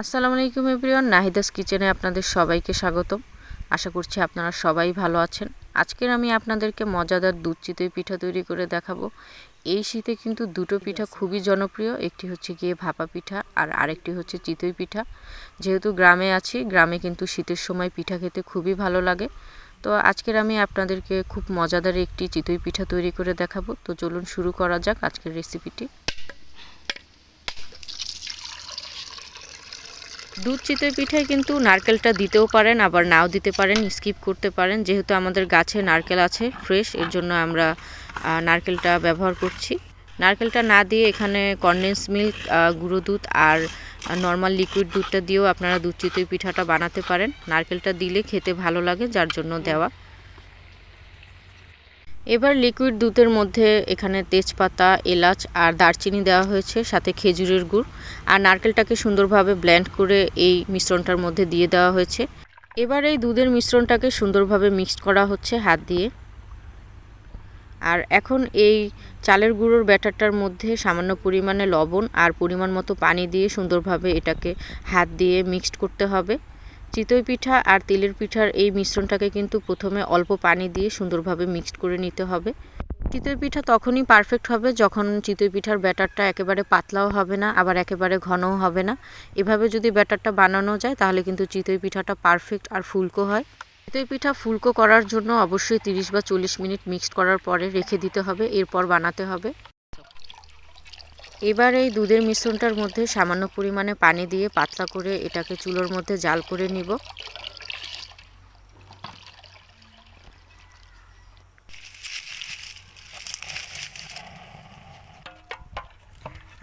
আসসালামু আলাইকুম এভরিওয়ান, নাহিদাস কিচেনে আপনাদের সবাইকে স্বাগতম। আশা করছি আপনারা সবাই ভালো আছেন। আজকের আমি আপনাদেরকে মজাদার দুধ চিতই পিঠা তৈরি করে দেখাবো। এই শীতে কিন্তু দুটো পিঠা খুবই জনপ্রিয়, একটি হচ্ছে গিয়ে ভাপা পিঠা আর আরেকটি হচ্ছে চিতই পিঠা। যেহেতু গ্রামে আছি, গ্রামে কিন্তু শীতের সময় পিঠা খেতে খুবই ভালো লাগে। তো আজকের আমি আপনাদেরকে খুব মজাদার একটি চিতই পিঠা তৈরি করে দেখাবো। তো চলুন শুরু করা যাক আজকের রেসিপিটি। দুধ চিতই পিঠায় কিন্তু নারকেলটা দিতেও পারেন, আবার নাও দিতে পারেন, স্কিপ করতে পারেন। যেহেতু আমাদের গাছে নারকেল আছে ফ্রেশ, এর জন্য আমরা নারকেলটা ব্যবহার করছি। নারকেলটা না দিয়ে এখানে কনডেন্স মিল্ক, গুঁড়ো দুধ আর নর্মাল লিকুইড দুধটা দিয়েও আপনারা দুধ চিতই পিঠাটা বানাতে পারেন। নারকেলটা দিলে খেতে ভালো লাগে, যার জন্য দেওয়া। এবার লিকুইড দুধের মধ্যে এখানে তেজপাতা, এলাচ আর দারচিনি দেওয়া হয়েছে, সাথে খেজুরের গুড় আর নারকেলটাকে সুন্দরভাবে ব্লেন্ড করে এই মিশ্রণটার মধ্যে দিয়ে দেওয়া হয়েছে। এবার এই দুধের মিশ্রণটাকে সুন্দরভাবে মিক্সড করা হচ্ছে হাত দিয়ে। আর এখন এই চালের গুঁড়োর ব্যাটারটার মধ্যে সামান্য পরিমাণে লবণ আর পরিমাণ মতো পানি দিয়ে সুন্দরভাবে এটাকে হাত দিয়ে মিক্সড করতে হবে। চিতই পিঠা আর তিলের পিঠার এই মিশ্রণটাকে কিন্তু প্রথমে অল্প পানি দিয়ে সুন্দরভাবে মিক্সড করে নিতে হবে। চিতই পিঠা তখনই পারফেক্ট হবে যখন চিতই পিঠার ব্যাটারটা একেবারে পাতলাও হবে না, আবার একেবারে ঘনও হবে না। এভাবে যদি ব্যাটারটা বানানো যায় তাহলে কিন্তু চিতই পিঠাটা পারফেক্ট আর ফুলকো হয়। চিতই পিঠা ফুলকো করার জন্য অবশ্যই 30 বা 40 মিনিট মিক্সড করার পরে রেখে দিতে হবে, এরপর বানাতে হবে। এবার এই দুধের মিশ্রণটার মধ্যে সামান্য পরিমাণে পানি দিয়ে পাতলা করে এটাকে চুলোর মধ্যে জাল করে নিব।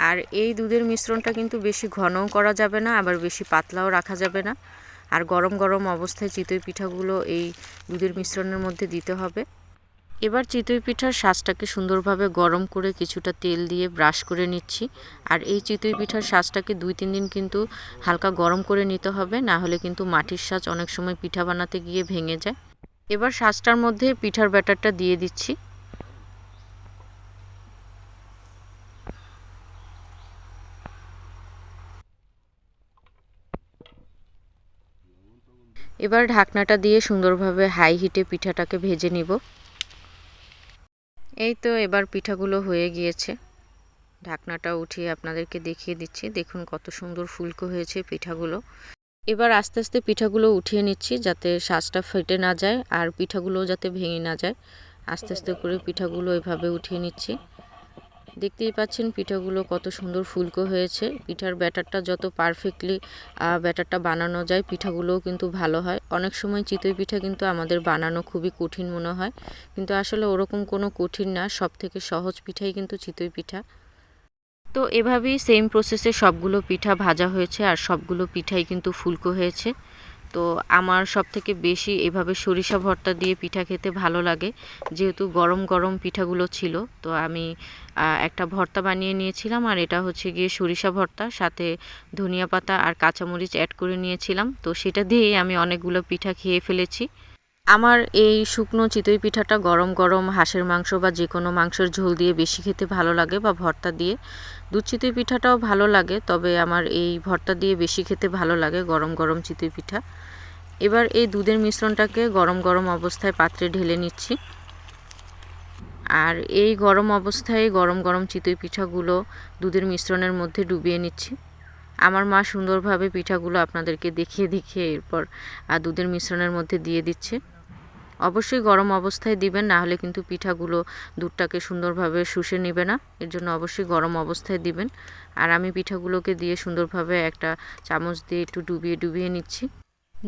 আর এই দুধের মিশ্রণটা কিন্তু বেশি ঘনও করা যাবে না, আবার বেশি পাতলাও রাখা যাবে না। আর গরম গরম অবস্থায় চিতই পিঠাগুলো এই দুধের মিশ্রণের মধ্যে দিতে হবে। এবার চিতই পিঠার শাঁসটাকে সুন্দরভাবে গরম করে কিছুটা তেল দিয়ে ব্রাশ করে নিচ্ছি। আর এই চিতই পিঠার শাঁসটাকে 2-3 দিন কিন্তু হালকা গরম করে নিতে হবে, না হলে কিন্তু মাটির শাঁস অনেক সময় পিঠা বানাতে গিয়ে ভেঙে যায়। এবার শাঁসটার মধ্যে পিঠার ব্যাটারটা দিয়ে দিচ্ছি। এবার ঢাকনাটা দিয়ে সুন্দরভাবে হাই হিটে পিঠাটাকে ভেজে নিব। এই তো এবার পিঠাগুলো হয়ে গিয়েছে। ঢাকনাটা উঠিয়ে আপনাদেরকে দেখিয়ে দিচ্ছি, দেখুন কত সুন্দর ফুলকো হয়েছে পিঠাগুলো। এবার আস্তে আস্তে পিঠাগুলো উঠিয়ে নিচ্ছি যাতে শাঁসটা ফেটে না যায় আর পিঠাগুলো যাতে ভেঙে না যায়। আস্তে আস্তে করে পিঠাগুলো এভাবে উঠিয়ে নিচ্ছি। দেখতেই পাচ্ছেন পিঠাগুলো কত সুন্দর ফুলকো হয়েছে। পিঠার ব্যাটারটা যত পারফেক্টলি ব্যাটারটা বানানো যায়, পিঠাগুলোও কিন্তু ভালো হয়। অনেক সময় চিতই পিঠা কিন্তু আমাদের বানানো খুবই কঠিন মনে হয়, কিন্তু আসলে ওরকম কোনো কঠিন না। সব থেকে সহজ পিঠাই কিন্তু চিতই পিঠা। তো এভাবেই সেম প্রসেসে সবগুলো পিঠা ভাজা হয়েছে আর সবগুলো পিঠাই কিন্তু ফুলকো হয়েছে। তো আমার সবথেকে বেশি এভাবে সরিষা ভর্তা দিয়ে পিঠা খেতে ভালো লাগে। যেহেতু গরম গরম পিঠাগুলো ছিল, তো আমি একটা ভর্তা বানিয়ে নিয়েছিলাম। আর এটা হচ্ছে গিয়ে সরিষা ভর্তা, সাথে ধনিয়া পাতা আর কাঁচামরিচ অ্যাড করে নিয়েছিলাম। তো সেটা দিয়েই আমি অনেকগুলো পিঠা খেয়ে ফেলেছি। আমার এই শুকনো চিতই পিঠাটা গরম গরম হাঁসের মাংস বা যে কোনো মাংসের ঝোল দিয়ে বেশি খেতে ভালো লাগে, বা ভর্তা দিয়ে। দুধ চিতই পিঠাটাও ভালো লাগে, তবে আমার এই ভর্তা দিয়ে বেশি খেতে ভালো লাগে গরম গরম চিতই পিঠা। এবার এই দুধের মিশ্রণটাকে গরম গরম অবস্থায় পাত্রে ঢেলে নিচ্ছি। আর এই গরম অবস্থায় গরম গরম চিতই পিঠাগুলো দুধের মিশ্রণের মধ্যে ডুবিয়ে নিচ্ছি। আমার মা সুন্দরভাবে পিঠাগুলো আপনাদেরকে দেখিয়ে দেখিয়ে এরপর দুধের মিশ্রণের মধ্যে দিয়ে দিচ্ছে। অবশ্যই গরম অবস্থায় দিবেন, না হলে কিন্তু পিঠাগুলো দুধটাকে সুন্দরভাবে শুষে নেবে না। এর জন্য অবশ্যই গরম অবস্থায় দিবেন। আর আমি পিঠাগুলোকে দিয়ে সুন্দরভাবে একটা চামচ দিয়ে একটু ডুবিয়ে ডুবিয়ে নিচ্ছি।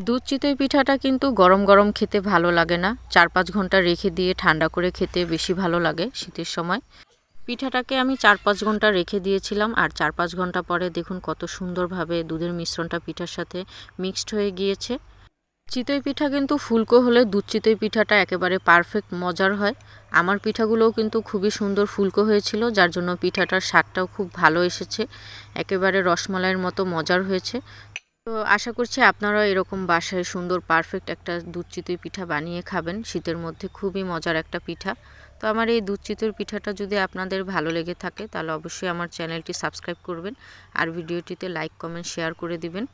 দুধ চিতই পিঠাটা কিন্তু গরম গরম খেতে ভালো লাগে না, 4-5 ঘন্টা রেখে দিয়ে ঠান্ডা করে খেতে বেশি ভালো লাগে শীতের সময়। পিঠাটাকে আমি 4-5 ঘন্টা রেখে দিয়েছিলাম, আর 4-5 ঘন্টা পরে দেখুন কত সুন্দরভাবে দুধের মিশ্রণটা পিঠার সাথে মিক্সড হয়ে গিয়েছে। চিতই পিঠা কিন্তু ফুলকো হলে দুধ চিতই পিঠাটা একেবারে পারফেক্ট মজার হয়। আমার পিঠাগুলোও কিন্তু খুবই সুন্দর ফুলকো হয়েছিল, যার জন্য পিঠাটার স্বাদটাও খুব ভালো এসেছে, একেবারে রসমালাইয়ের মতো মজার হয়েছে। তো আশা করছি আপনারা এরকম বাসায় সুন্দর পারফেক্ট একটা দুধ চিতই পিঠা বানিয়ে খাবেন। শীতের মধ্যে খুবই মজার একটা পিঠা। তো আমার এই দুধ চিতই পিঠাটা যদি আপনাদের ভালো লেগে থাকে তাহলে অবশ্যই আমার চ্যানেলটি সাবস্ক্রাইব করবেন আর ভিডিওটিতে লাইক কমেন্ট শেয়ার করে দিবেন।